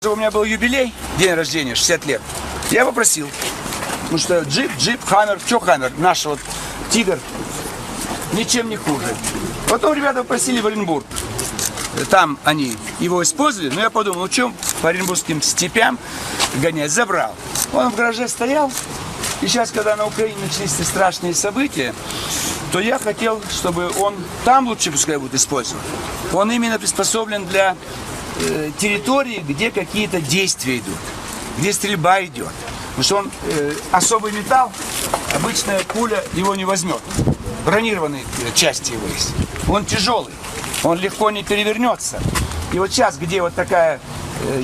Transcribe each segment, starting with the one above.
У меня был юбилей, день рождения, 60 лет. Я попросил, потому что джип, Хаммер, что Хаммер, наш вот Тигр, ничем не хуже. Потом ребята попросили в Оренбург. Там они его использовали, но я подумал, ну чем по оренбургским степям гонять, забрал. Он в гараже стоял, и сейчас, когда на Украине начались эти страшные события, то я хотел, чтобы он там лучше пускай будет использован. Он именно приспособлен для территории, где какие-то действия идут, где стрельба идет. Потому что он особый металл, обычная пуля его не возьмет. Бронированные части его есть. Он тяжелый, он легко не перевернется. И вот сейчас, где вот такая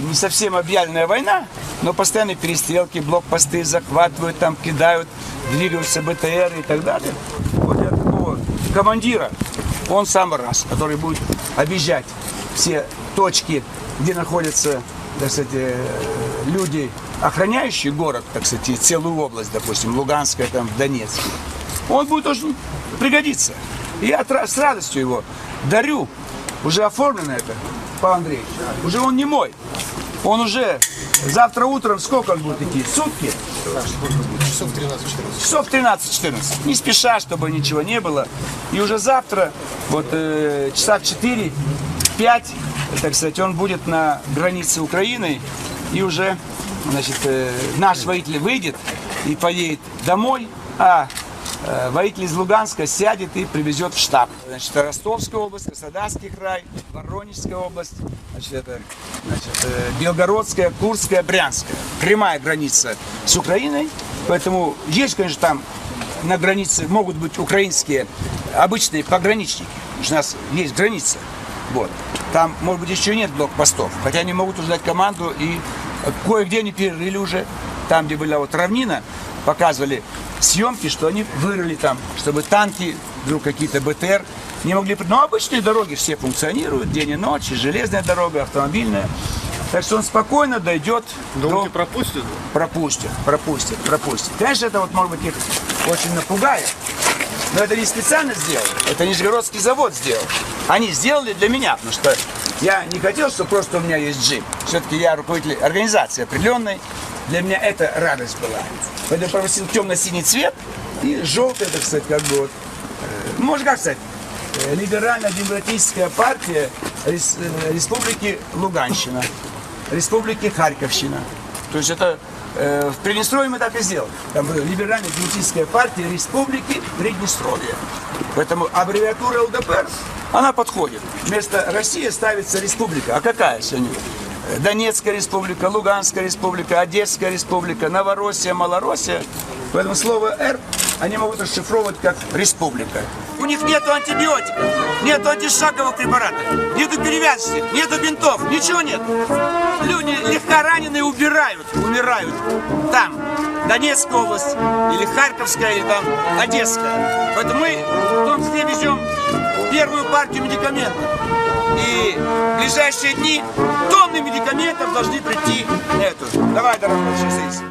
не совсем объявленная война, но постоянные перестрелки, блокпосты захватывают, там кидают, двигаются БТР и так далее. Вот для такого командира он самый раз, который будет объезжать все точки, где находятся, так сказать, люди, охраняющие город, так сказать, целую область, допустим, Луганская, там, Донецк. Он будет очень пригодиться. И я с радостью его дарю. Уже оформлено это, Павел Андреевич. Уже он не мой. Он уже завтра утром, сколько он будет идти? Сутки? Часов 13-14. Часов 13-14. Не спеша, чтобы ничего не было. И уже завтра, вот часа в 4-5, так сказать, он будет на границе Украины. И уже, значит, наш водитель выйдет и поедет домой, а водитель из Луганска сядет и привезет в штаб. Значит, Ростовская область, Краснодарский край, Воронежская область, значит, Белгородская, Курская, Брянская. Прямая граница с Украиной. Поэтому есть, конечно, там на границе могут быть украинские обычные пограничники. Потому что у нас есть граница. Вот. Там, может быть, еще нет блокпостов. Хотя они могут уже дать команду и кое-где они перерыли уже. Там, где была вот равнина, показывали съемки, что они вырыли там, чтобы танки, вдруг какие-то БТР не могли... Но обычные дороги все функционируют, день и ночь, и железная дорога, автомобильная. Так что он спокойно дойдет Думаете, пропустят? Пропустят. Конечно, это вот, может быть, их очень напугает. Но это не специально сделали, это Нижегородский завод сделал. Они сделали для меня, потому что я не хотел, что просто у меня есть джип. Все-таки я руководитель организации определенной. Для меня это радость была. Поэтому я попросил темно-синий цвет и желтый, так сказать, как бы вот, можно как сказать, либерально-демократическая партия Республики Луганщина, Республики Харьковщина. То есть это в Приднестровье мы так и сделали. Там была либерально-демократическая партия Республики Приднестровья. Поэтому аббревиатура ЛДПР, она подходит. Вместо России ставится республика. А какая сегодня? Донецкая республика, Луганская республика, Одесская республика, Новороссия, Малороссия. Поэтому слово «Р» они могут расшифровывать как республика. У них нету антибиотиков, нету антишаковых препаратов, нету перевязочных, нету бинтов, ничего нет. Люди легкораненые умирают там, Донецкая область, или Харьковская, или там Одесская. Поэтому мы в том числе везем первую партию медикаментов. И в ближайшие дни тонны медикаментов должны прийти на эту. Давай, дорогой, сейчас